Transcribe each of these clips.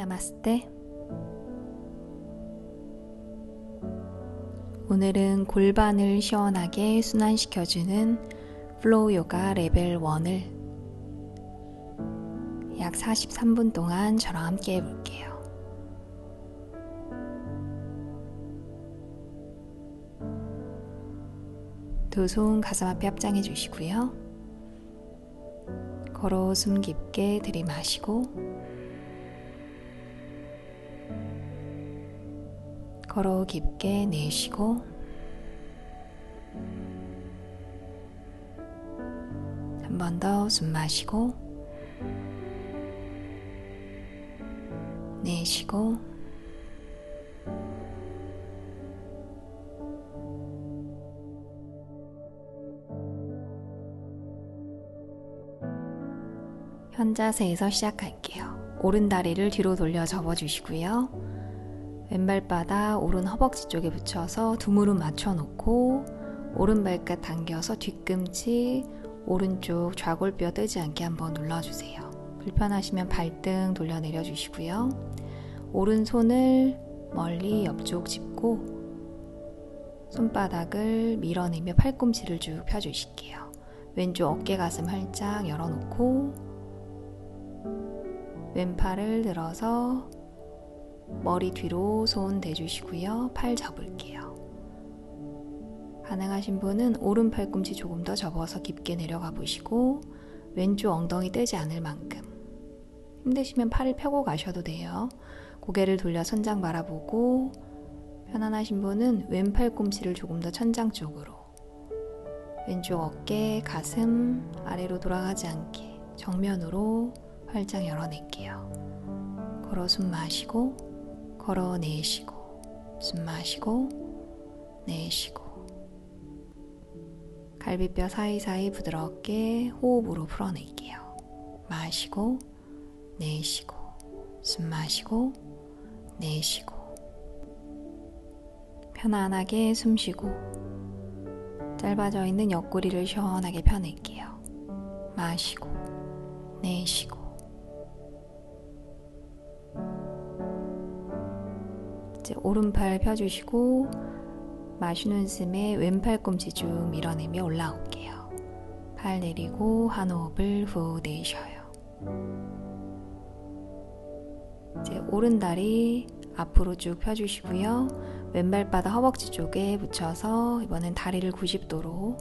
나마스테. 오늘은 골반을 시원하게 순환시켜주는 플로우 요가 레벨 1을 약 43분 동안 저랑 함께 해볼게요. 두 손 가슴 앞에 합장해 주시고요. 걸어 숨 깊게 들이마시고 걸어 깊게 내쉬고 한 번 더 숨 마시고 내쉬고 현 자세에서 시작할게요. 오른 다리를 뒤로 돌려 접어주시고요. 왼발바닥 오른 허벅지 쪽에 붙여서 두 무릎 맞춰놓고 오른 발끝 당겨서 뒤꿈치 오른쪽 좌골뼈 뜨지 않게 한번 눌러주세요. 불편하시면 발등 돌려 내려주시고요. 오른손을 멀리 옆쪽 짚고 손바닥을 밀어내며 팔꿈치를 쭉 펴주실게요. 왼쪽 어깨 가슴 활짝 열어놓고 왼팔을 들어서 머리 뒤로 손 대주시고요. 팔 접을게요. 가능하신 분은 오른 팔꿈치 조금 더 접어서 깊게 내려가 보시고 왼쪽 엉덩이 떼지 않을 만큼 힘드시면 팔을 펴고 가셔도 돼요. 고개를 돌려 천장 바라보고 편안하신 분은 왼 팔꿈치를 조금 더 천장 쪽으로 왼쪽 어깨, 가슴 아래로 돌아가지 않게 정면으로 활짝 열어낼게요. 걸어 숨 마시고 걸어 내쉬고 숨 마시고 내쉬고 갈비뼈 사이사이 부드럽게 호흡으로 풀어낼게요. 마시고 내쉬고 숨 마시고 내쉬고 편안하게 숨 쉬고 짧아져 있는 옆구리를 시원하게 펴낼게요. 마시고 내쉬고 이제 오른팔 펴주시고 마시는 숨에 왼팔 꿈치 쭉 밀어내며 올라올게요. 팔 내리고 한 호흡을 후 내쉬어요. 이제 오른 다리 앞으로 쭉 펴주시고요. 왼발바닥 허벅지 쪽에 붙여서 이번엔 다리를 90도로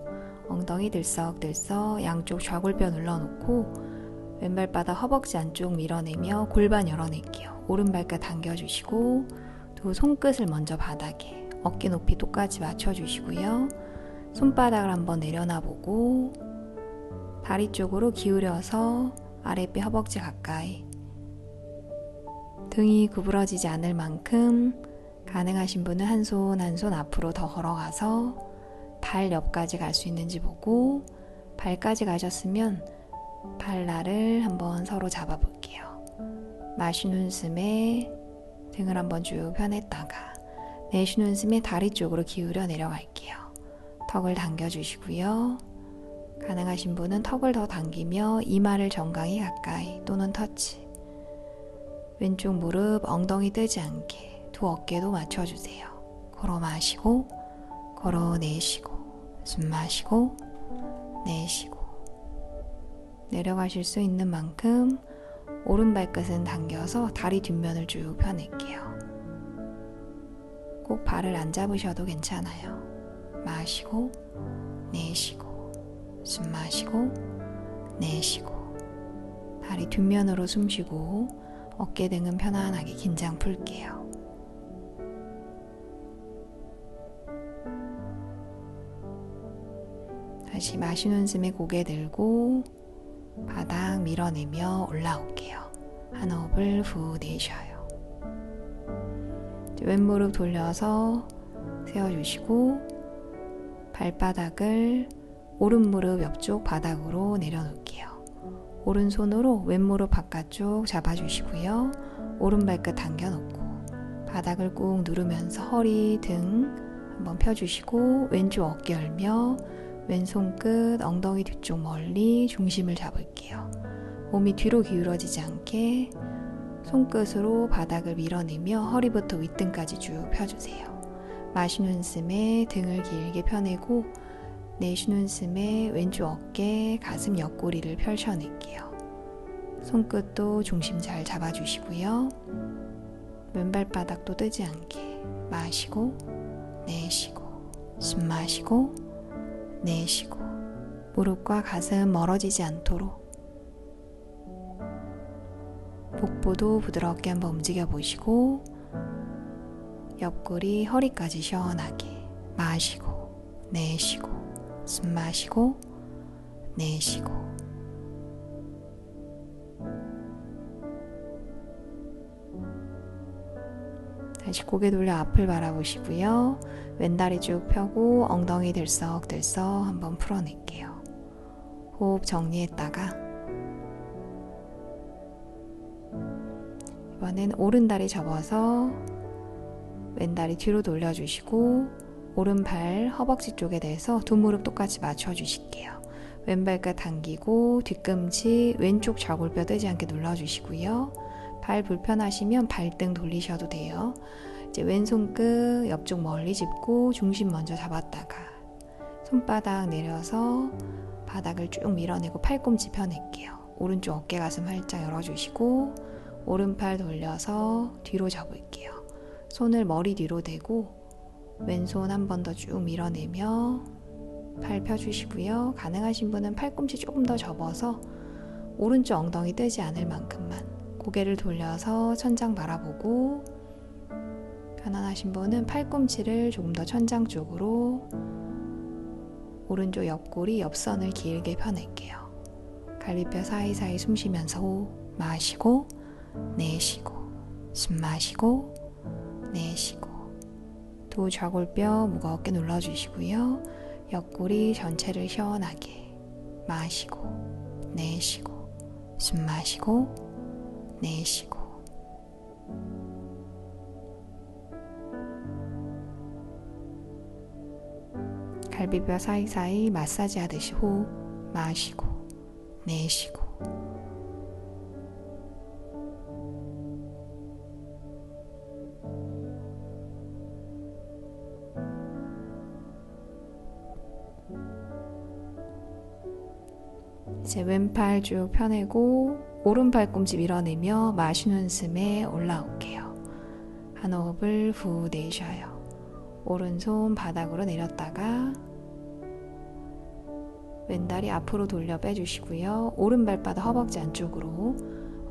엉덩이 들썩들썩 양쪽 좌골뼈 눌러놓고 왼발바닥 허벅지 안쪽 밀어내며 골반 열어낼게요. 오른발끝 당겨주시고 두 손끝을 먼저 바닥에 어깨 높이 똑같이 맞춰주시고요. 손바닥을 한번 내려놔보고 다리 쪽으로 기울여서 아랫배 허벅지 가까이 등이 구부러지지 않을 만큼 가능하신 분은 한 손 한 손 앞으로 더 걸어가서 발 옆까지 갈 수 있는지 보고 발까지 가셨으면 발날을 한번 서로 잡아볼게요. 마시는 숨에 등을 한번 쭉 펴냈다가 내쉬는 숨에 다리 쪽으로 기울여 내려갈게요. 턱을 당겨주시고요. 가능하신 분은 턱을 더 당기며 이마를 정강이 가까이 또는 터치 왼쪽 무릎 엉덩이 뜨지 않게 두 어깨도 맞춰주세요. 걸어 마시고 걸어 내쉬고 숨 마시고 내쉬고 내려가실 수 있는 만큼 오른 발끝은 당겨서 다리 뒷면을 쭉 펴낼게요. 꼭 발을 안 잡으셔도 괜찮아요. 마시고 내쉬고 숨 마시고 내쉬고 다리 뒷면으로 숨 쉬고 어깨 등은 편안하게 긴장 풀게요. 다시 마시는 숨에 고개 들고 바닥 밀어내며 올라올게요. 한 호흡을 후 내쉬어요. 왼무릎 돌려서 세워주시고 발바닥을 오른무릎 옆쪽 바닥으로 내려놓을게요. 오른손으로 왼무릎 바깥쪽 잡아주시고요. 오른발끝 당겨놓고 바닥을 꾹 누르면서 허리 등 한번 펴주시고 왼쪽 어깨 열며 왼손 끝 엉덩이 뒤쪽 멀리 중심을 잡을게요. 몸이 뒤로 기울어지지 않게 손끝으로 바닥을 밀어내며 허리부터 윗등까지 쭉 펴주세요. 마시는 숨에 등을 길게 펴내고 내쉬는 숨에 왼쪽 어깨, 가슴 옆구리를 펼쳐낼게요. 손끝도 중심 잘 잡아주시고요. 왼발바닥도 뜨지 않게 마시고 내쉬고 숨 마시고 내쉬고 무릎과 가슴 멀어지지 않도록 복부도 부드럽게 한번 움직여 보시고 옆구리 허리까지 시원하게 마시고 내쉬고 숨 마시고 내쉬고 다시 고개 돌려 앞을 바라보시고요. 왼다리 쭉 펴고 엉덩이 들썩들썩 한번 풀어낼게요. 호흡 정리했다가 이번엔 오른다리 접어서 왼다리 뒤로 돌려주시고 오른발 허벅지 쪽에 대서 두 무릎 똑같이 맞춰주실게요. 왼발끝 당기고 뒤꿈치 왼쪽 좌골뼈 뜨지 않게 눌러주시고요. 발 불편하시면 발등 돌리셔도 돼요. 이제 왼손 끝 옆쪽 멀리 짚고 중심 먼저 잡았다가 손바닥 내려서 바닥을 쭉 밀어내고 팔꿈치 펴낼게요. 오른쪽 어깨 가슴 활짝 열어주시고 오른팔 돌려서 뒤로 접을게요. 손을 머리 뒤로 대고 왼손 한 번 더 쭉 밀어내며 팔 펴주시고요. 가능하신 분은 팔꿈치 조금 더 접어서 오른쪽 엉덩이 뜨지 않을 만큼만 고개를 돌려서 천장 바라보고 편안하신 분은 팔꿈치를 조금 더 천장 쪽으로 오른쪽 옆구리 옆선을 길게 펴낼게요. 갈비뼈 사이사이 숨 쉬면서 호흡 마시고 내쉬고 숨 마시고 내쉬고 두 좌골뼈 무겁게 눌러주시고요. 옆구리 전체를 시원하게 마시고 내쉬고 숨 마시고 내쉬고 갈비뼈 사이사이 마사지 하듯이 호흡 마시고 내쉬고 이제 왼팔 쭉 펴내고 오른발 꿈치 밀어내며 마시는 숨에 올라올게요. 한 호흡을 후 내쉬어요. 오른손 바닥으로 내렸다가 왼다리 앞으로 돌려 빼주시고요. 오른발바닥 허벅지 안쪽으로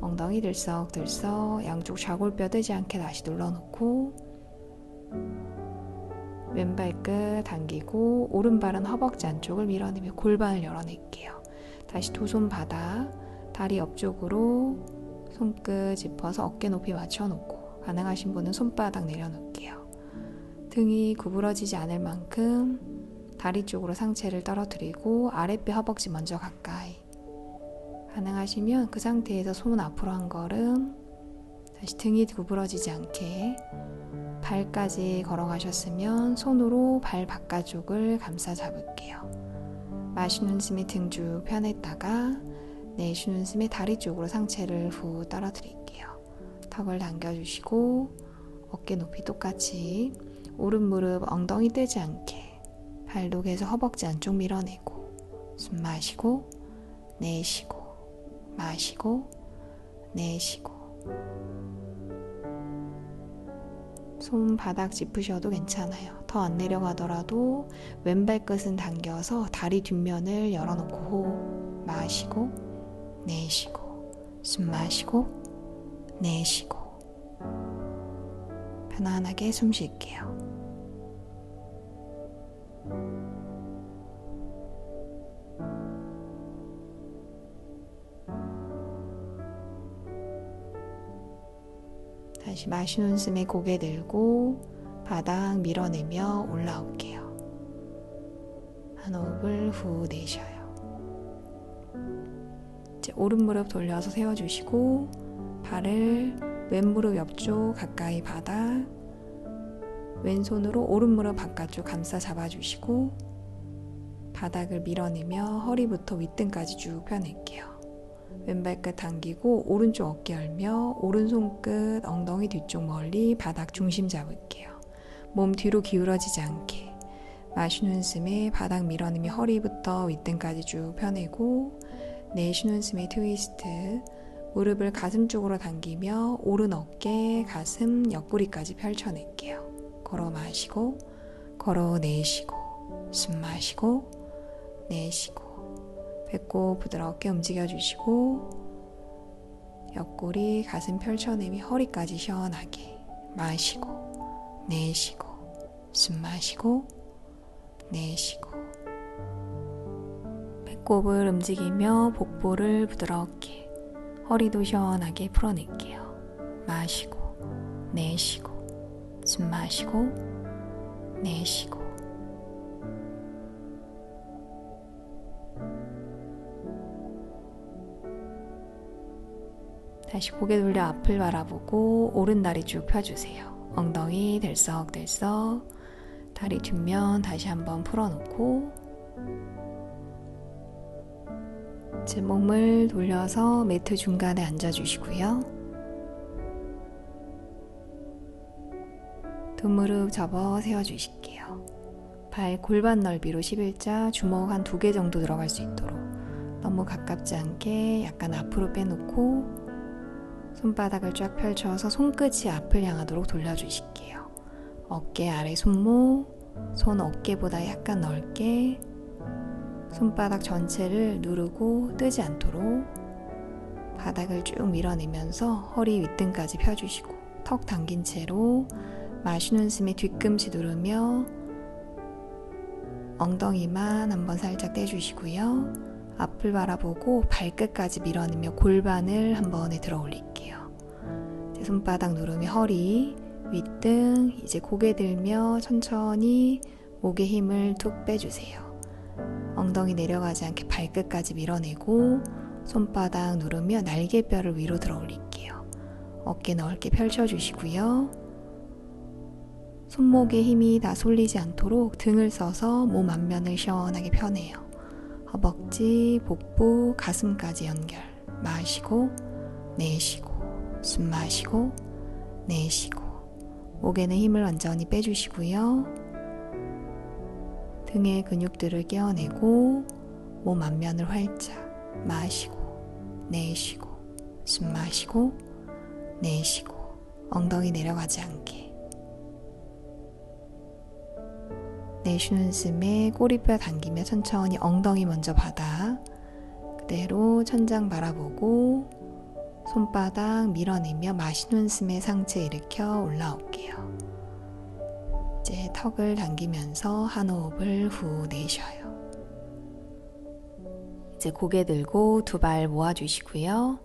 엉덩이 들썩들썩 양쪽 좌골뼈 뜨지 않게 다시 눌러놓고 왼발끝 당기고 오른발은 허벅지 안쪽을 밀어내며 골반을 열어낼게요. 다시 두 손 바닥 다리 옆쪽으로 손끝 짚어서 어깨 높이 맞춰놓고 가능하신 분은 손바닥 내려놓을게요. 등이 구부러지지 않을 만큼 다리 쪽으로 상체를 떨어뜨리고 아랫배 허벅지 먼저 가까이 가능하시면 그 상태에서 손 앞으로 한 걸음 다시 등이 구부러지지 않게 발까지 걸어가셨으면 손으로 발 바깥쪽을 감싸 잡을게요. 마시는 숨에 등 쭉 펴냈다가 내쉬는 숨에 다리 쪽으로 상체를 후 떨어뜨릴게요. 턱을 당겨주시고 어깨 높이 똑같이 오른 무릎 엉덩이 떼지 않게 발목에서 허벅지 안쪽 밀어내고 숨 마시고 내쉬고 마시고 내쉬고 손 바닥 짚으셔도 괜찮아요. 더 안 내려가더라도 왼발끝은 당겨서 다리 뒷면을 열어놓고 호흡 마시고 내쉬고 숨 마시고 내쉬고 편안하게 숨 쉴게요. 다시 마시는 숨에 고개 들고 바닥 밀어내며 올라올게요. 한 호흡을 후 내쉬어요. 이제 오른 무릎 돌려서 세워주시고 발을 왼 무릎 옆쪽 가까이 바닥 왼손으로 오른 무릎 바깥쪽 감싸 잡아주시고 바닥을 밀어내며 허리부터 윗등까지 쭉 펴낼게요. 왼발끝 당기고 오른쪽 어깨 열며 오른손끝 엉덩이 뒤쪽 멀리 바닥 중심 잡을게요. 몸 뒤로 기울어지지 않게. 마시는 숨에 바닥 밀어내며 허리부터 윗등까지 쭉 펴내고 내쉬는 숨에 트위스트. 무릎을 가슴 쪽으로 당기며 오른 어깨, 가슴, 옆구리까지 펼쳐낼게요. 걸어 마시고 걸어 내쉬고 숨 마시고 내쉬고 배꼽 부드럽게 움직여주시고 옆구리, 가슴 펼쳐내며 허리까지 시원하게 마시고 내쉬고 숨 마시고 내쉬고 배꼽을 움직이며 복부를 부드럽게 허리도 시원하게 풀어낼게요. 마시고 내쉬고 숨 마시고 내쉬고 다시 고개 돌려 앞을 바라보고 오른 다리 쭉 펴주세요. 엉덩이 들썩들썩 다리 뒷면 다시 한번 풀어놓고 제 몸을 돌려서 매트 중간에 앉아주시고요. 두 무릎 접어 세워주실게요. 발 골반 넓이로 11자, 주먹 한 2개 정도 들어갈 수 있도록 너무 가깝지 않게 약간 앞으로 빼놓고 손바닥을 쫙 펼쳐서 손끝이 앞을 향하도록 돌려주실게요. 어깨 아래 손목, 손 어깨보다 약간 넓게 손바닥 전체를 누르고 뜨지 않도록 바닥을 쭉 밀어내면서 허리 윗등까지 펴주시고 턱 당긴 채로 마시는 숨에 뒤꿈치 누르며 엉덩이만 한번 살짝 떼주시고요. 앞을 바라보고 발끝까지 밀어내며 골반을 한 번에 들어 올릴게요. 이제 손바닥 누르며 허리, 윗등, 이제 고개 들며 천천히 목에 힘을 툭 빼주세요. 엉덩이 내려가지 않게 발끝까지 밀어내고 손바닥 누르며 날개뼈를 위로 들어 올릴게요. 어깨 넓게 펼쳐주시고요. 손목에 힘이 다 쏠리지 않도록 등을 써서 몸 앞면을 시원하게 펴내요. 허벅지, 복부, 가슴까지 연결. 마시고 내쉬고 숨 마시고 내쉬고 목에는 힘을 완전히 빼주시고요. 등의 근육들을 깨어내고 몸 앞면을 활짝 마시고 내쉬고 숨 마시고 내쉬고 엉덩이 내려가지 않게 내쉬는 숨에 꼬리뼈 당기며 천천히 엉덩이 먼저 바닥 그대로 천장 바라보고 손바닥 밀어내며 마시는 숨에 상체 일으켜 올라올게요. 이제 턱을 당기면서 한 호흡을 후 내쉬어요. 이제 고개 들고 두 발 모아주시고요.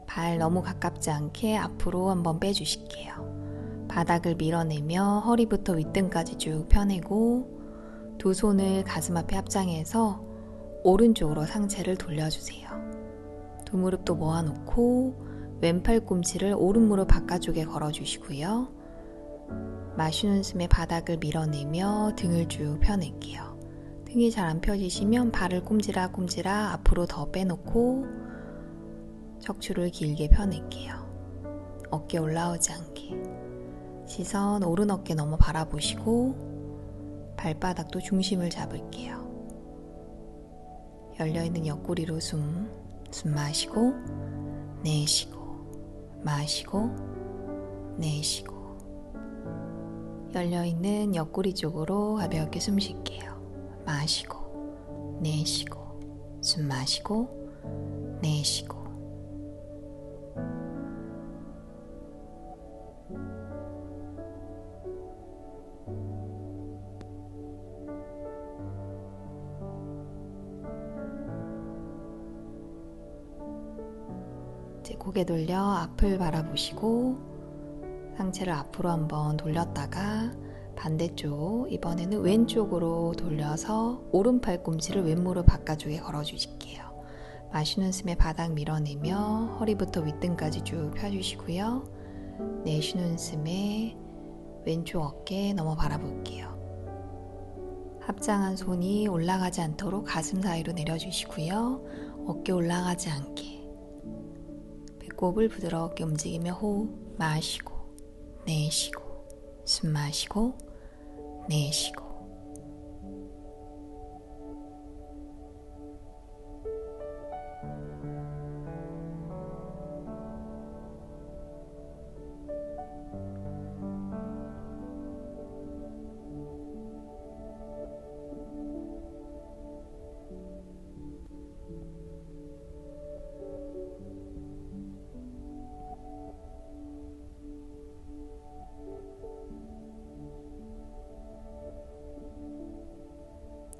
발 너무 가깝지 않게 앞으로 한번 빼주실게요. 바닥을 밀어내며 허리부터 윗등까지 쭉 펴내고 두 손을 가슴 앞에 합장해서 오른쪽으로 상체를 돌려주세요. 두 무릎도 모아놓고 왼팔 꿈치를 오른 무릎 바깥쪽에 걸어주시고요. 마시는 숨에 바닥을 밀어내며 등을 쭉 펴낼게요. 등이 잘 안 펴지시면 발을 꼼지락꼼지락 앞으로 더 빼놓고 척추를 길게 펴낼게요. 어깨 올라오지 않게 시선 오른 어깨 넘어 바라보시고 발바닥도 중심을 잡을게요. 열려있는 옆구리로 숨 마시고 내쉬고 마시고 내쉬고 열려있는 옆구리 쪽으로 가볍게 숨 쉴게요. 마시고 내쉬고 숨 마시고 내쉬고 이제 고개 돌려 앞을 바라보시고 상체를 앞으로 한번 돌렸다가 반대쪽 이번에는 왼쪽으로 돌려서 오른팔 꿈치를 왼무릎 바깥쪽에 걸어주실게요. 마시는 숨에 바닥 밀어내며 허리부터 윗등까지 쭉 펴주시고요. 내쉬는 숨에 왼쪽 어깨 넘어 바라볼게요. 합장한 손이 올라가지 않도록 가슴 사이로 내려주시고요. 어깨 올라가지 않게 배꼽을 부드럽게 움직이며 호흡 마시고 내쉬고 숨 마시고 내쉬고.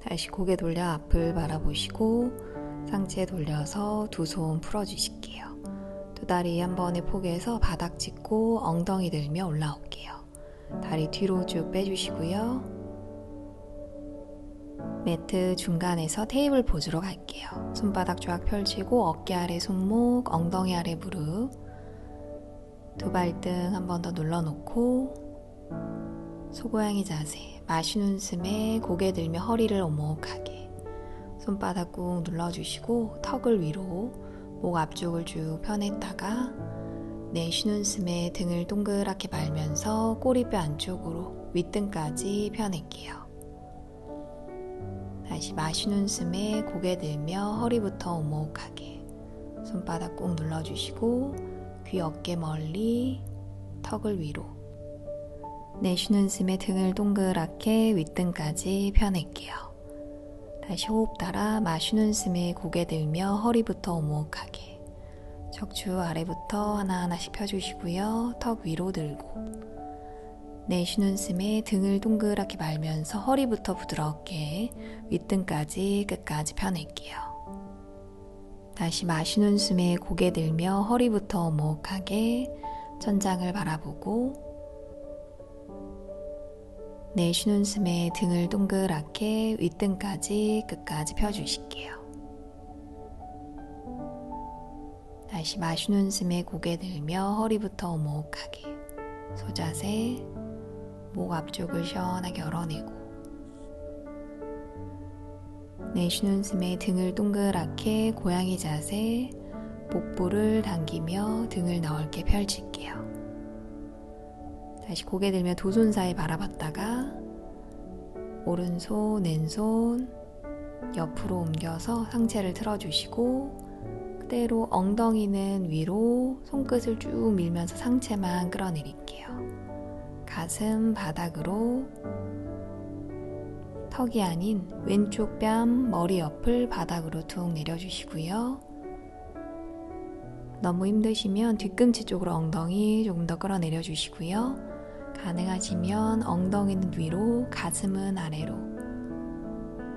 다시 고개 돌려 앞을 바라보시고 상체 돌려서 두 손 풀어주실게요. 두 다리 한 번에 포개서 바닥 짚고 엉덩이 들며 올라올게요. 다리 뒤로 쭉 빼주시고요. 매트 중간에서 테이블 포즈로 갈게요. 손바닥 쫙 펼치고 어깨 아래 손목, 엉덩이 아래 무릎, 두 발등 한 번 더 눌러놓고 소고양이 자세. 마시는 숨에 고개 들며 허리를 오목하게 손바닥 꾹 눌러주시고 턱을 위로 목 앞쪽을 쭉 펴냈다가 내쉬는 숨에 등을 동그랗게 말면서 꼬리뼈 안쪽으로 윗등까지 펴낼게요. 다시 마시는 숨에 고개 들며 허리부터 오목하게 손바닥 꾹 눌러주시고 귀 어깨 멀리 턱을 위로 내쉬는 숨에 등을 동그랗게 윗등까지 펴낼게요. 다시 호흡 따라 마시는 숨에 고개 들며 허리부터 오목하게 척추 아래부터 하나하나씩 펴주시고요. 턱 위로 들고 내쉬는 숨에 등을 동그랗게 말면서 허리부터 부드럽게 윗등까지 끝까지 펴낼게요. 다시 마시는 숨에 고개 들며 허리부터 오목하게 천장을 바라보고 내쉬는 숨에 등을 동그랗게 윗등까지 끝까지 펴주실게요. 다시 마시는 숨에 고개 들며 허리부터 오목하게 소자세, 목 앞쪽을 시원하게 열어내고 내쉬는 숨에 등을 동그랗게 고양이 자세, 복부를 당기며 등을 넓게 펼칠게요. 다시 고개 들며 두 손 사이 바라봤다가 오른손, 왼손 옆으로 옮겨서 상체를 틀어주시고 그대로 엉덩이는 위로 손끝을 쭉 밀면서 상체만 끌어내릴게요. 가슴 바닥으로 턱이 아닌 왼쪽 뺨, 머리 옆을 바닥으로 툭 내려주시고요. 너무 힘드시면 뒤꿈치 쪽으로 엉덩이 조금 더 끌어내려 주시고요. 가능하시면 엉덩이는 위로, 가슴은 아래로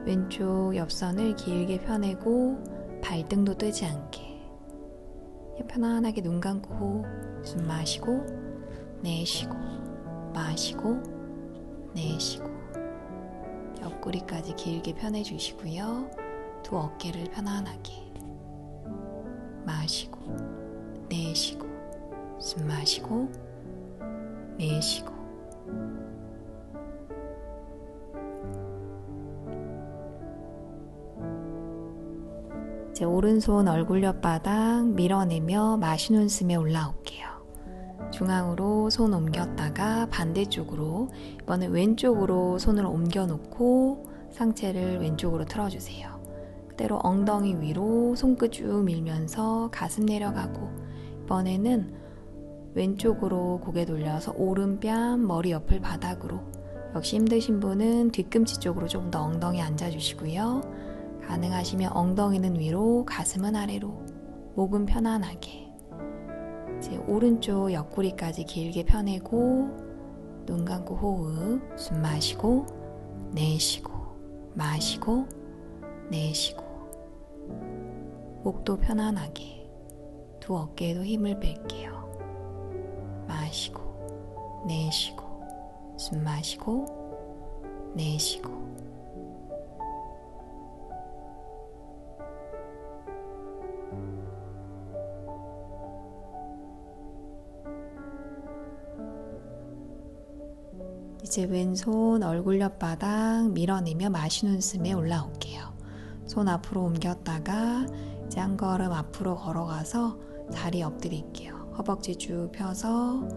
왼쪽 옆선을 길게 펴내고 발등도 뜨지 않게 편안하게 눈 감고 호흡, 숨 마시고 내쉬고 마시고 내쉬고 옆구리까지 길게 펴내주시고요. 두 어깨를 편안하게 마시고 내쉬고 숨 마시고 내쉬고 이제 오른손 얼굴 옆바닥 밀어내며 마시는 숨에 올라올게요. 중앙으로 손 옮겼다가 반대쪽으로 이번엔 왼쪽으로 손을 옮겨 놓고 상체를 왼쪽으로 틀어주세요. 그대로 엉덩이 위로 손끝 쭉 밀면서 가슴 내려가고 이번에는 왼쪽으로 고개 돌려서 오른뺨, 머리 옆을 바닥으로 역시 힘드신 분은 뒤꿈치 쪽으로 조금 더 엉덩이 앉아주시고요. 가능하시면 엉덩이는 위로, 가슴은 아래로, 목은 편안하게 이제 오른쪽 옆구리까지 길게 펴내고 눈 감고 호흡, 숨 마시고 내쉬고 마시고 내쉬고 목도 편안하게 두 어깨에도 힘을 뺄게요. 마시고 내쉬고 숨 마시고 내쉬고 이제 왼손 얼굴 옆바닥 밀어내며 마시는 숨에 올라올게요. 손 앞으로 옮겼다가 이제 한 걸음 앞으로 걸어가서 다리 엎드릴게요. 허벅지 쭉 펴서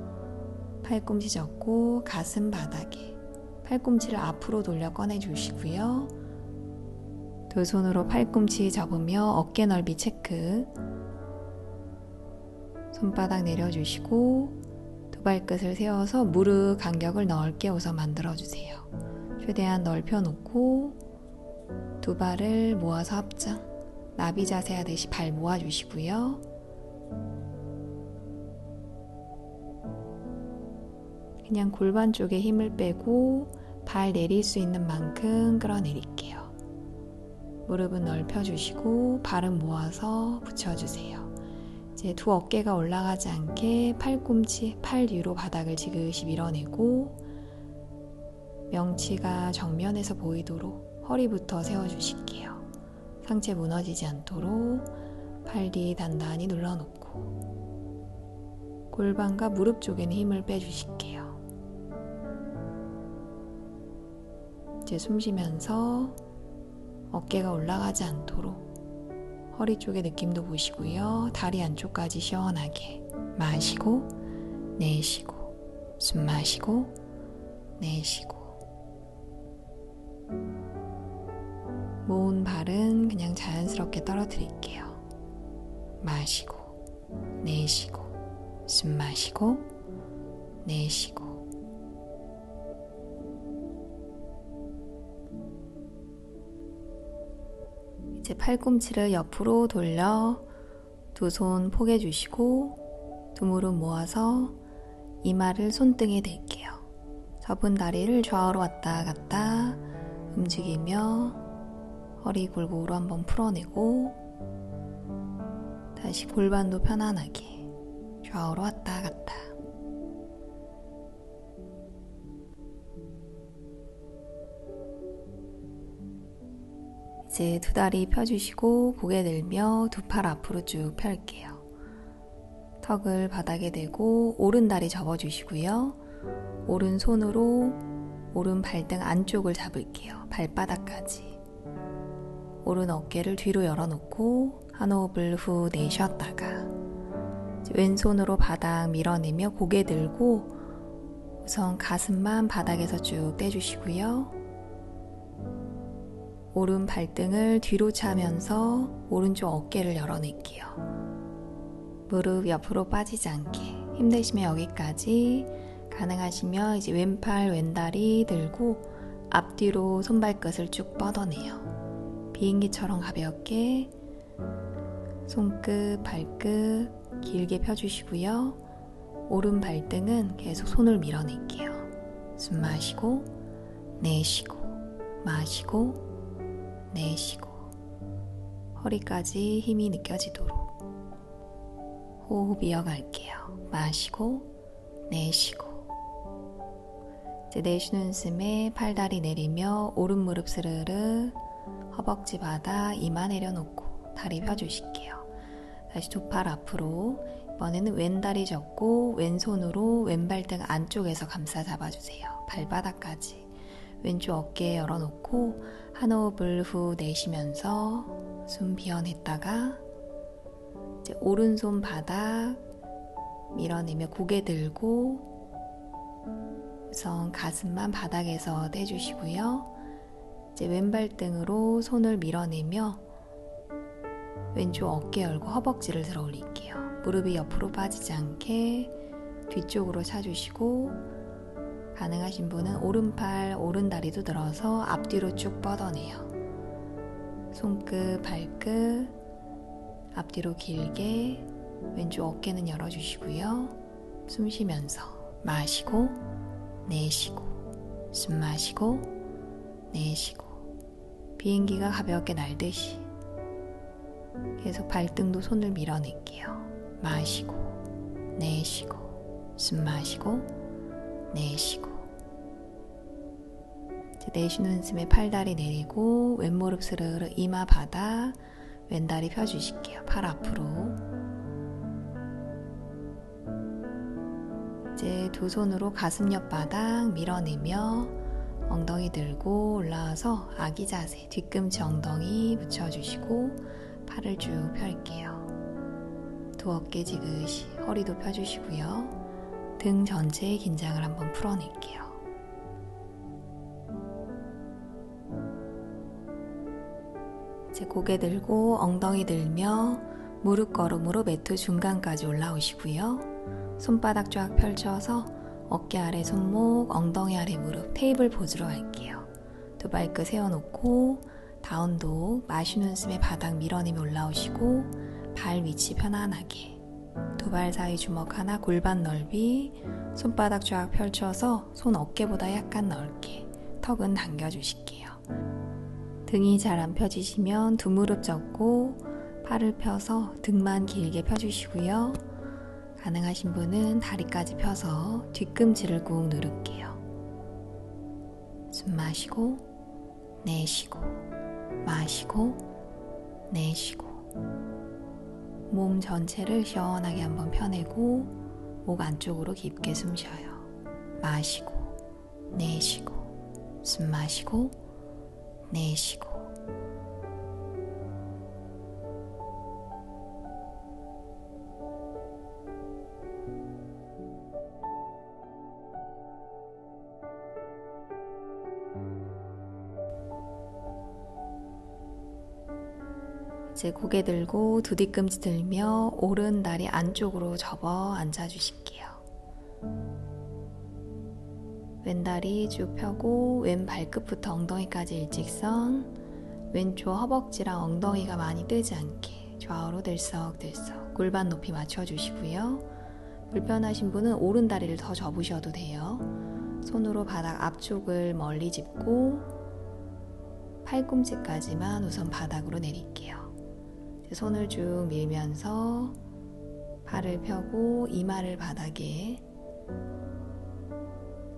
팔꿈치 접고 가슴 바닥에 팔꿈치를 앞으로 돌려 꺼내주시고요. 두 손으로 팔꿈치 접으며 어깨 넓이 체크. 손바닥 내려주시고 두 발끝을 세워서 무릎 간격을 넓게 우선 만들어주세요. 최대한 넓혀놓고 두 발을 모아서 합장. 나비 자세 하듯이 발 모아주시고요. 그냥 골반 쪽에 힘을 빼고 발 내릴 수 있는 만큼 끌어내릴게요. 무릎은 넓혀주시고 발은 모아서 붙여주세요. 이제 두 어깨가 올라가지 않게 팔꿈치, 팔 뒤로 바닥을 지그시 밀어내고 명치가 정면에서 보이도록 허리부터 세워주실게요. 상체 무너지지 않도록 팔 뒤 단단히 눌러놓고 골반과 무릎 쪽에는 힘을 빼주실게요. 이제 숨 쉬면서 어깨가 올라가지 않도록 허리 쪽의 느낌도 보시고요. 다리 안쪽까지 시원하게 마시고 내쉬고 숨 마시고 내쉬고 모은 발은 그냥 자연스럽게 떨어뜨릴게요. 마시고 내쉬고 숨 마시고 내쉬고 이제 팔꿈치를 옆으로 돌려 두 손 포개 주시고 두 무릎 모아서 이마를 손등에 댈게요. 접은 다리를 좌우로 왔다 갔다 움직이며 허리 골고루 한번 풀어내고 다시 골반도 편안하게 좌우로 왔다 갔다. 이제 두 다리 펴주시고 고개 들며 두 팔 앞으로 쭉 펼게요. 턱을 바닥에 대고 오른 다리 접어주시고요. 오른손으로 오른 발등 안쪽을 잡을게요. 발바닥까지. 오른 어깨를 뒤로 열어놓고 한 호흡을 후 내쉬었다가 왼손으로 바닥 밀어내며 고개 들고 우선 가슴만 바닥에서 쭉 떼주시고요. 오른 발등을 뒤로 차면서 오른쪽 어깨를 열어낼게요. 무릎 옆으로 빠지지 않게 힘내시면 여기까지. 가능하시면 이제 왼팔 왼다리 들고 앞뒤로 손발끝을 쭉 뻗어내요. 비행기처럼 가볍게 손끝 발끝 길게 펴주시고요. 오른 발등은 계속 손을 밀어낼게요. 숨 마시고 내쉬고 마시고 내쉬고 허리까지 힘이 느껴지도록 호흡 이어갈게요. 마시고 내쉬고 이제 내쉬는 숨에 팔다리 내리며 오른 무릎 스르르 허벅지 바닥 이마 내려놓고 다리 펴주실게요. 다시 두 팔 앞으로 이번에는 왼다리 접고 왼손으로 왼발등 안쪽에서 감싸 잡아주세요. 발바닥까지 왼쪽 어깨 열어놓고 한 호흡을 후 내쉬면서 숨 비워냈다가 이제 오른손 바닥 밀어내며 고개 들고 우선 가슴만 바닥에서 떼주시고요. 이제 왼발등으로 손을 밀어내며 왼쪽 어깨 열고 허벅지를 들어 올릴게요. 무릎이 옆으로 빠지지 않게 뒤쪽으로 차주시고 가능하신 분은 오른팔, 오른다리도 들어서 앞뒤로 쭉 뻗어내요. 손끝, 발끝, 앞뒤로 길게 왼쪽 어깨는 열어주시고요. 숨 쉬면서 마시고 내쉬고 숨 마시고 내쉬고 비행기가 가볍게 날듯이 계속 발등도 손을 밀어낼게요. 마시고 내쉬고 숨 마시고 내쉬고 이제 내쉬는 숨에 팔다리 내리고 왼무릎 스르르 이마 바닥 왼다리 펴주실게요. 팔 앞으로 이제 두 손으로 가슴 옆 바닥 밀어내며 엉덩이 들고 올라와서 아기 자세 뒤꿈치 엉덩이 붙여주시고 팔을 쭉 펼게요. 두 두 어깨 지그시 허리도 펴주시고요. 등 전체의 긴장을 한번 풀어낼게요. 이제 고개 들고 엉덩이 들며 무릎 걸음으로 매트 중간까지 올라오시고요. 손바닥 쫙 펼쳐서 어깨 아래 손목, 엉덩이 아래 무릎, 테이블 포즈로 할게요. 두 발끝 세워놓고 다운독, 마시는 숨에 바닥 밀어내며 올라오시고 발 위치 편안하게 두 발 사이 주먹 하나 골반 넓이, 손바닥 쫙 펼쳐서 손 어깨보다 약간 넓게 턱은 당겨주실게요. 등이 잘 안 펴지시면 두 무릎 접고 팔을 펴서 등만 길게 펴주시고요. 가능하신 분은 다리까지 펴서 뒤꿈치를 꾹 누를게요. 숨 마시고 내쉬고 마시고 내쉬고 몸 전체를 시원하게 한번 펴내고 목 안쪽으로 깊게 숨 쉬어요. 마시고 내쉬고 숨 마시고 내쉬고 이제 고개 들고 두 뒤꿈치 들며 오른 다리 안쪽으로 접어 앉아주실게요. 왼다리 쭉 펴고 왼 발끝부터 엉덩이까지 일직선, 왼쪽 허벅지랑 엉덩이가 많이 뜨지 않게 좌우로 들썩들썩 골반 높이 맞춰주시고요. 불편하신 분은 오른 다리를 더 접으셔도 돼요. 손으로 바닥 앞쪽을 멀리 짚고 팔꿈치까지만 우선 바닥으로 내릴게요. 손을 쭉 밀면서 팔을 펴고 이마를 바닥에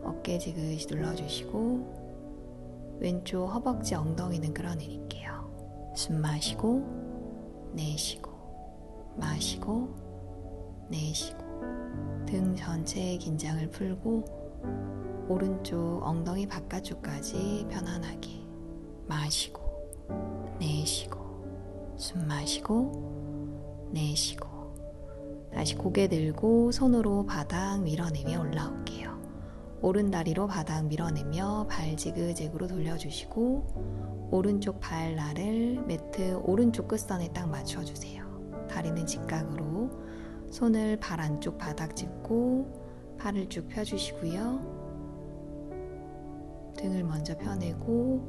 어깨 지그시 눌러주시고 왼쪽 허벅지 엉덩이는 끌어내릴게요. 숨 마시고 내쉬고 마시고 내쉬고 등 전체의 긴장을 풀고 오른쪽 엉덩이 바깥쪽까지 편안하게 마시고 내쉬고 숨 마시고 내쉬고 다시 고개 들고 손으로 바닥 밀어내며 올라올게요. 오른 다리로 바닥 밀어내며 발 지그재그로 돌려주시고 오른쪽 발날을 매트 오른쪽 끝선에 딱 맞춰주세요. 다리는 직각으로 손을 발 안쪽 바닥 짚고 팔을 쭉 펴주시고요. 등을 먼저 펴내고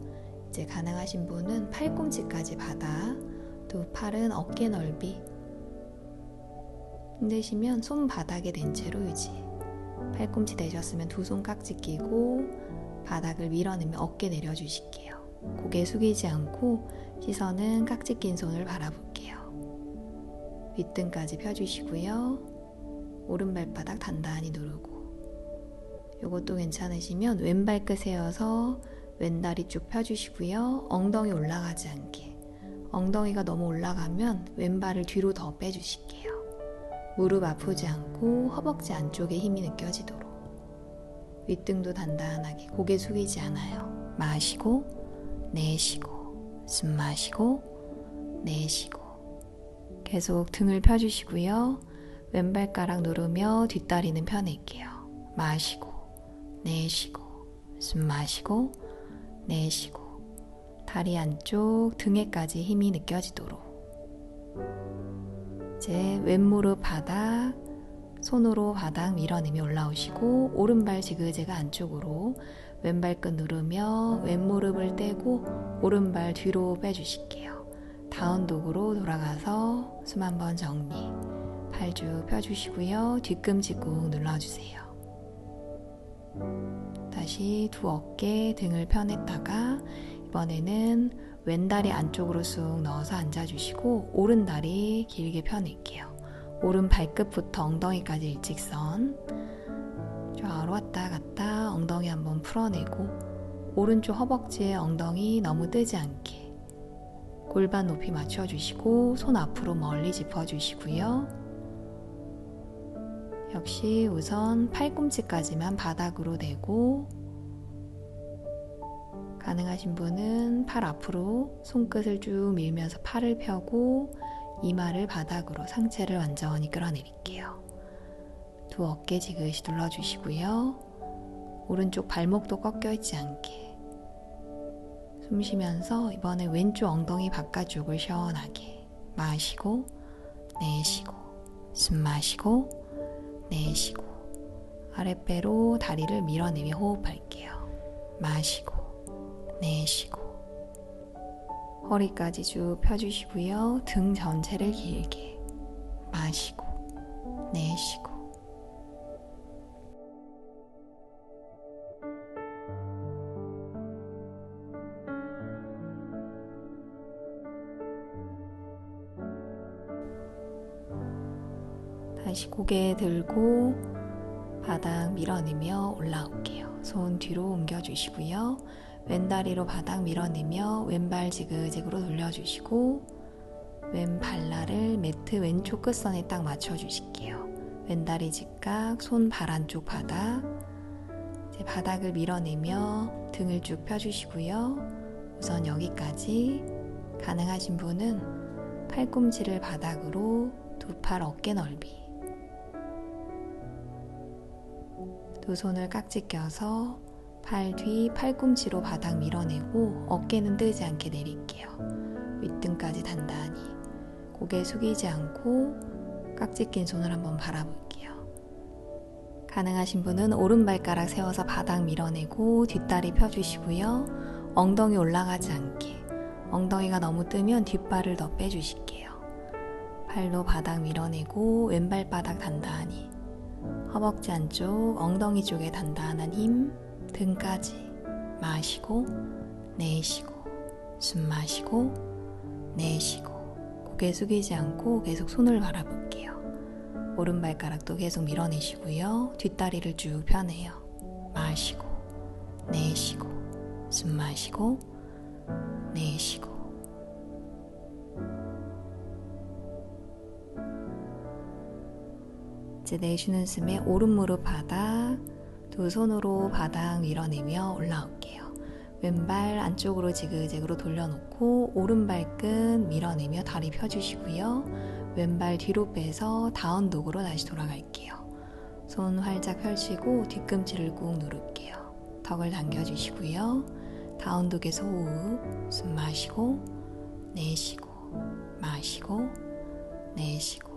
이제 가능하신 분은 팔꿈치까지 바닥, 두 팔은 어깨 넓이, 힘드시면 손 바닥에 댄 채로 유지. 팔꿈치 되셨으면 두 손 깍지 끼고 바닥을 밀어내며 어깨 내려주실게요. 고개 숙이지 않고 시선은 깍지 낀 손을 바라볼게요. 윗등까지 펴주시고요. 오른 발바닥 단단히 누르고 이것도 괜찮으시면 왼발끝 세워서 왼다리 쭉 펴주시고요. 엉덩이 올라가지 않게. 엉덩이가 너무 올라가면 왼발을 뒤로 더 빼주실게요. 무릎 아프지 않고 허벅지 안쪽에 힘이 느껴지도록. 윗등도 단단하게 고개 숙이지 않아요. 마시고 내쉬고 숨 마시고 내쉬고 계속 등을 펴주시고요. 왼발가락 누르며 뒷다리는 펴낼게요. 마시고 내쉬고 숨 마시고 내쉬고 다리 안쪽 등에까지 힘이 느껴지도록. 이제 왼무릎 바닥, 손으로 바닥 밀어내며 올라오시고 오른발 지그재그 안쪽으로 왼발끝 누르며 왼무릎을 떼고 오른발 뒤로 빼주실게요. 다운독으로 돌아가서 숨 한번 정리. 팔 쭉 펴주시고요. 뒤꿈치 꾹 눌러주세요. 다시 두 어깨 등을 펴냈다가 이번에는 왼다리 안쪽으로 쑥 넣어서 앉아주시고 오른다리 길게 펴낼게요. 오른 발끝부터 엉덩이까지 일직선. 좌우로 왔다 갔다 엉덩이 한번 풀어내고 오른쪽 허벅지에 엉덩이 너무 뜨지 않게 골반 높이 맞춰주시고 손 앞으로 멀리 짚어주시고요. 역시 우선 팔꿈치까지만 바닥으로 대고 가능하신 분은 팔 앞으로 손끝을 쭉 밀면서 팔을 펴고 이마를 바닥으로 상체를 완전히 끌어내릴게요. 두 어깨 지그시 눌러주시고요. 오른쪽 발목도 꺾여 있지 않게 숨 쉬면서 이번에 왼쪽 엉덩이 바깥쪽을 시원하게 마시고 내쉬고 숨 마시고 내쉬고 아랫배로 다리를 밀어내며 호흡할게요. 마시고 내쉬고 허리까지 쭉 펴주시고요. 등 전체를 길게 마시고 내쉬고 다시 고개 들고 바닥 밀어내며 올라올게요. 손 뒤로 옮겨주시고요. 왼다리로 바닥 밀어내며 왼발 지그재그로 돌려주시고 왼 발날을 매트 왼쪽 끝선에 딱 맞춰주실게요. 왼다리 직각, 손 발 안쪽 바닥. 이제 바닥을 밀어내며 등을 쭉 펴주시고요. 우선 여기까지. 가능하신 분은 팔꿈치를 바닥으로 두 팔 어깨 넓이. 두 손을 깍지 껴서 팔 뒤 팔꿈치로 바닥 밀어내고 어깨는 뜨지 않게 내릴게요. 윗등까지 단단히 고개 숙이지 않고 깍지 낀 손을 한번 바라볼게요. 가능하신 분은 오른발가락 세워서 바닥 밀어내고 뒷다리 펴주시고요. 엉덩이 올라가지 않게 엉덩이가 너무 뜨면 뒷발을 더 빼주실게요. 팔도 바닥 밀어내고 왼발 바닥 단단히 허벅지 안쪽 엉덩이 쪽에 단단한 힘 등까지 마시고 내쉬고 숨 마시고 내쉬고 고개 숙이지 않고 계속 손을 바라볼게요. 오른발가락도 계속 밀어내시고요. 뒷다리를 쭉 펴내요. 마시고 내쉬고 숨 마시고 내쉬고 이제 내쉬는 숨에 오른 무릎 바닥 두 손으로 바닥 밀어내며 올라올게요. 왼발 안쪽으로 지그재그로 돌려놓고 오른발끝 밀어내며 다리 펴주시고요. 왼발 뒤로 빼서 다운독으로 다시 돌아갈게요. 손 활짝 펼치고 뒤꿈치를 꾹 누를게요. 턱을 당겨주시고요. 다운독에서 호흡, 숨 마시고 내쉬고 마시고 내쉬고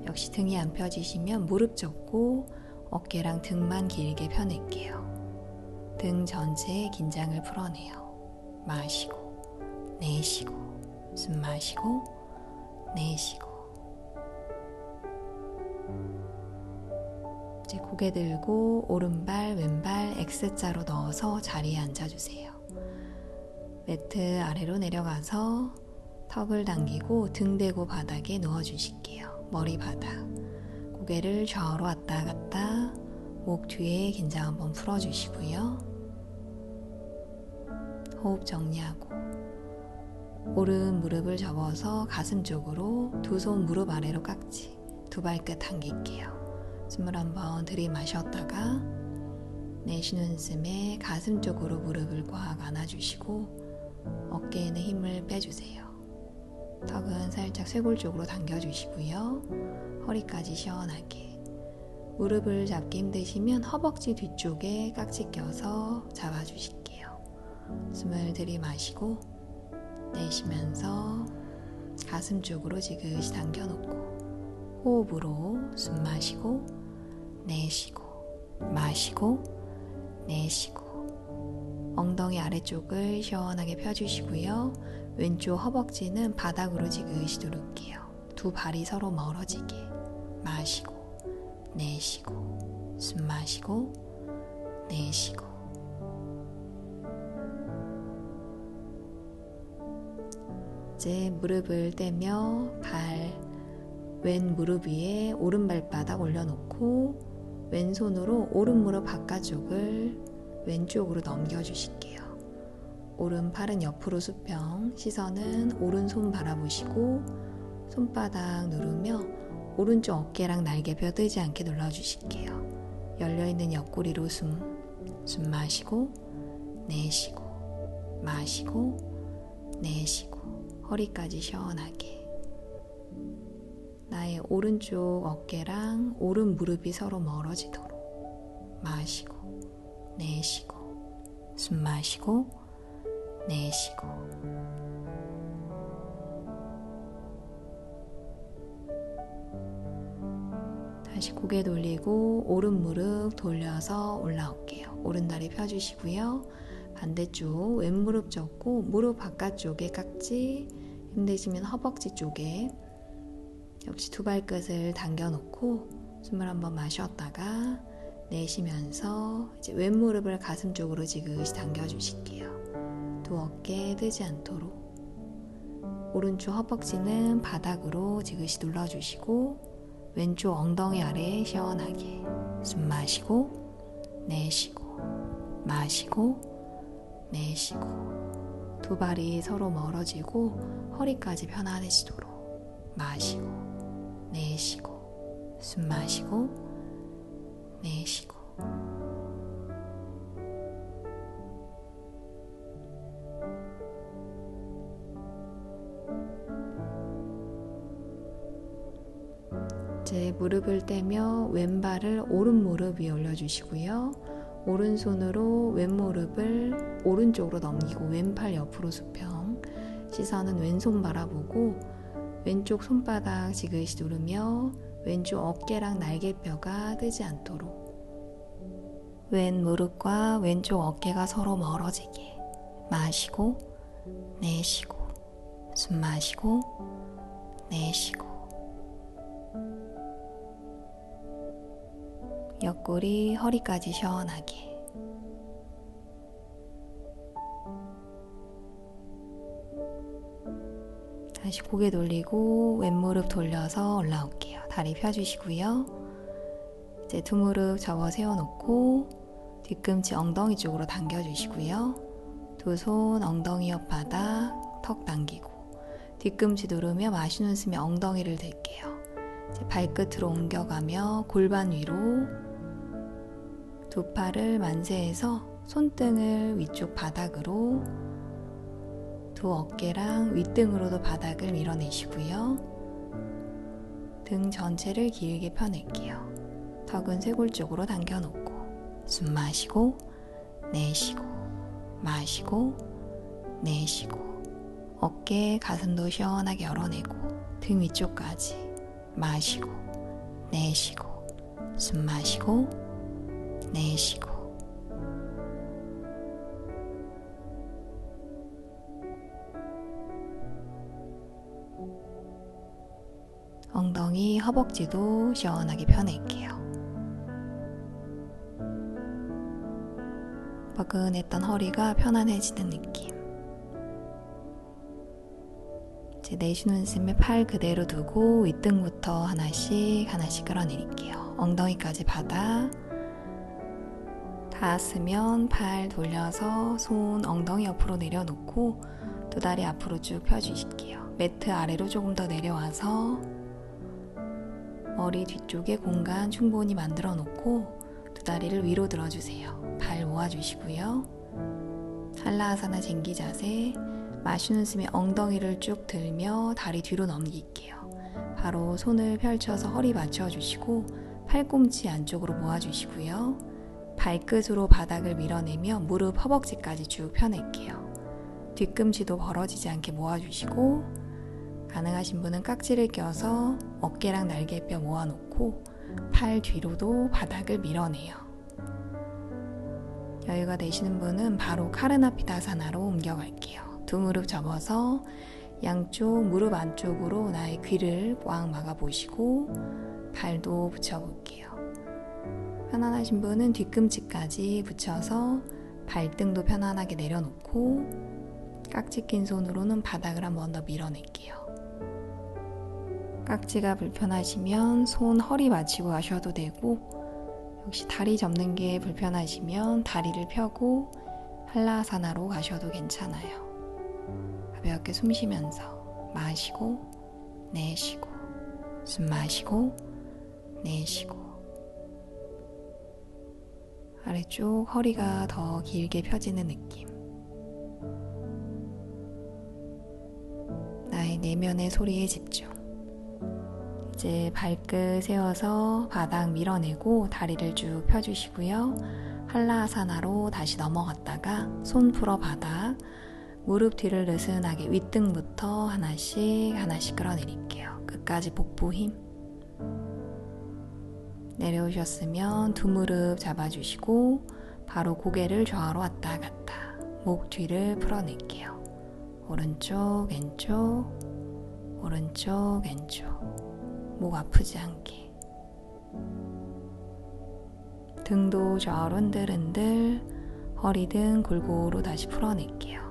역시 등이 안 펴지시면 무릎 접고 어깨랑 등만 길게 펴낼게요. 등 전체의 긴장을 풀어내요. 마시고 내쉬고 숨 마시고 내쉬고 이제 고개 들고 오른발 왼발 X자로 넣어서 자리에 앉아주세요. 매트 아래로 내려가서 턱을 당기고 등 대고 바닥에 누워주실게요. 머리 바닥 고개를 좌우로 왔다 갔다 목 뒤에 긴장 한번 풀어주시고요. 호흡 정리하고 오른 무릎을 접어서 가슴 쪽으로 두 손 무릎 아래로 깍지 두 발끝 당길게요. 숨을 한번 들이마셨다가 내쉬는 숨에 가슴 쪽으로 무릎을 꽉 안아주시고 어깨에는 힘을 빼주세요. 턱은 살짝 쇄골 쪽으로 당겨주시고요. 허리까지 시원하게 무릎을 잡기 힘드시면 허벅지 뒤쪽에 깍지 껴서 잡아주실게요. 숨을 들이마시고 내쉬면서 가슴 쪽으로 지그시 당겨놓고 호흡으로 숨 마시고 내쉬고 마시고 내쉬고 엉덩이 아래쪽을 시원하게 펴주시고요. 왼쪽 허벅지는 바닥으로 지그시 누를게요. 두 발이 서로 멀어지게 마시고 내쉬고 숨 마시고 내쉬고 이제 무릎을 떼며 왼 무릎 위에 오른 발바닥 올려놓고 왼손으로 오른 무릎 바깥쪽을 왼쪽으로 넘겨주실게요. 오른팔은 옆으로 수평, 시선은 오른손 바라보시고 손바닥 누르며 오른쪽 어깨랑 날개뼈 뜨지 않게 눌러주실게요. 열려있는 옆구리로 숨 마시고 내쉬고 마시고 내쉬고 허리까지 시원하게 나의 오른쪽 어깨랑 오른 무릎이 서로 멀어지도록 마시고 내쉬고 숨 마시고 내쉬고 다시 고개 돌리고 오른 무릎 돌려서 올라올게요. 오른 다리 펴주시고요. 반대쪽 왼무릎 접고 무릎 바깥쪽에 깍지, 힘드시면 허벅지 쪽에 역시 두 발끝을 당겨놓고 숨을 한번 마셨다가 내쉬면서 이제 왼무릎을 가슴 쪽으로 지그시 당겨주실게요. 두 어깨 뜨지 않도록 오른쪽 허벅지는 바닥으로 지그시 눌러주시고 왼쪽 엉덩이 아래 시원하게 숨 마시고 내쉬고 마시고 내쉬고 두 발이 서로 멀어지고 허리까지 편안해지도록 마시고 내쉬고 숨 마시고 내쉬고 이제 무릎을 떼며 왼발을 오른 무릎 위에 올려주시고요. 오른손으로 왼무릎을 오른쪽으로 넘기고 왼팔 옆으로 수평, 시선은 왼손 바라보고 왼쪽 손바닥 지그시 누르며 왼쪽 어깨랑 날개뼈가 뜨지 않도록 왼 무릎과 왼쪽 어깨가 서로 멀어지게 마시고 내쉬고 숨 마시고 내쉬고 옆구리 허리까지 시원하게 다시 고개 돌리고 왼무릎 돌려서 올라올게요. 다리 펴주시고요. 이제 두 무릎 접어 세워놓고 뒤꿈치 엉덩이 쪽으로 당겨주시고요. 두 손 엉덩이 옆 바닥 턱 당기고 뒤꿈치 누르며 마시는 숨에 엉덩이를 들게요. 이제 발끝으로 옮겨가며 골반 위로 두 팔을 만세해서 손등을 위쪽 바닥으로 두 어깨랑 윗등으로도 바닥을 밀어내시고요. 등 전체를 길게 펴낼게요. 턱은 쇄골 쪽으로 당겨놓고 숨 마시고 내쉬고 마시고 내쉬고 어깨 가슴도 시원하게 열어내고 등 위쪽까지 마시고 내쉬고 숨 마시고 내쉬고 엉덩이 허벅지도 시원하게 펴낼게요. 뻐근했던 허리가 편안해지는 느낌. 이제 내쉬는 숨에 팔 그대로 두고 윗등부터 하나씩 끌어내릴게요. 엉덩이까지 바닥. 닿았으면 팔 돌려서 손 엉덩이 옆으로 내려놓고 두 다리 앞으로 쭉 펴주실게요. 매트 아래로 조금 더 내려와서 머리 뒤쪽에 공간 충분히 만들어 놓고 두 다리를 위로 들어주세요. 발 모아주시고요. 한라하사나 쟁기 자세. 마시는 숨에 엉덩이를 쭉 들며 다리 뒤로 넘길게요. 바로 손을 펼쳐서 허리 받쳐주시고 팔꿈치 안쪽으로 모아주시고요. 발끝으로 바닥을 밀어내며 무릎 허벅지까지 쭉 펴낼게요. 뒤꿈치도 벌어지지 않게 모아주시고 가능하신 분은 깍지를 껴서 어깨랑 날개뼈 모아놓고 팔 뒤로도 바닥을 밀어내요. 여유가 되시는 분은 바로 카르나피타사나로 옮겨갈게요. 두 무릎 접어서 양쪽 무릎 안쪽으로 나의 귀를 꽉 막아보시고 발도 붙여볼게요. 편안하신 분은 뒤꿈치까지 붙여서 발등도 편안하게 내려놓고 깍지 낀 손으로는 바닥을 한 번 더 밀어낼게요. 깍지가 불편하시면 손 허리 맞추고 가셔도 되고 역시 다리 접는 게 불편하시면 다리를 펴고 한라하사나로 가셔도 괜찮아요. 가볍게 숨 쉬면서 마시고 내쉬고 숨 마시고 내쉬고 아래쪽 허리가 더 길게 펴지는 느낌. 나의 내면의 소리에 집중. 이제 발끝 세워서 바닥 밀어내고 다리를 쭉 펴주시고요. 한라아사나로 다시 넘어갔다가 손 풀어 바닥, 무릎 뒤를 느슨하게 윗등부터 하나씩 끌어내릴게요. 끝까지 복부 힘. 내려오셨으면 두 무릎 잡아주시고 바로 고개를 좌우로 왔다 갔다 목 뒤를 풀어낼게요. 오른쪽 왼쪽 오른쪽 왼쪽 목 아프지 않게 등도 좌우로 흔들흔들 허리 등 골고루 다시 풀어낼게요.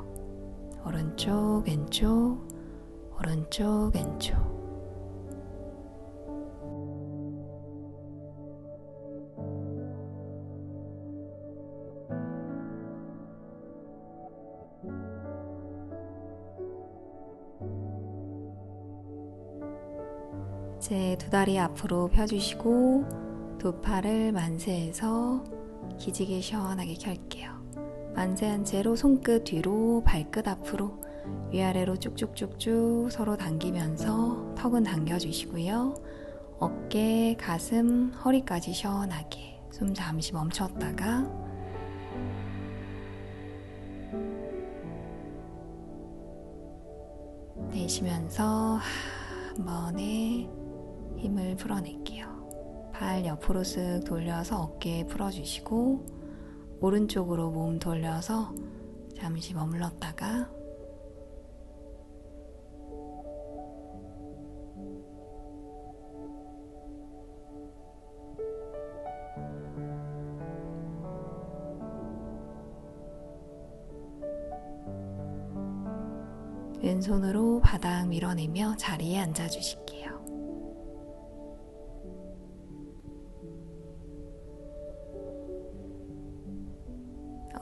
오른쪽 왼쪽 오른쪽 왼쪽 이제 두 다리 앞으로 펴주시고 두 팔을 만세해서 기지개 시원하게 켤게요. 만세한 채로 손끝 뒤로 발끝 앞으로 위아래로 쭉쭉쭉쭉 서로 당기면서 턱은 당겨주시고요. 어깨, 가슴, 허리까지 시원하게 숨 잠시 멈췄다가 내쉬면서 한 번에 힘을 풀어낼게요. 발 옆으로 쓱 돌려서 어깨 풀어주시고 오른쪽으로 몸 돌려서 잠시 머물렀다가 왼손으로 바닥 밀어내며 자리에 앉아주실게요.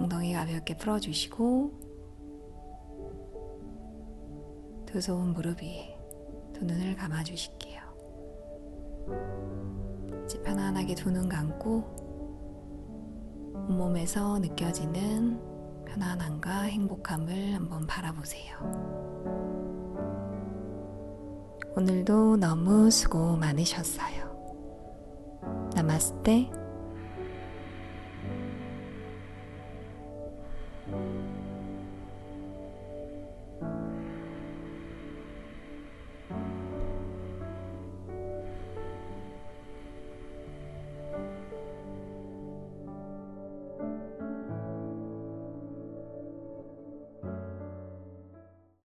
엉덩이 가볍게 풀어주시고 두 손 무릎 위에 두 눈을 감아주실게요. 이제 편안하게 두 눈 감고 온몸에서 느껴지는 편안함과 행복함을 한번 바라보세요. 오늘도 너무 수고 많으셨어요. 나마스테.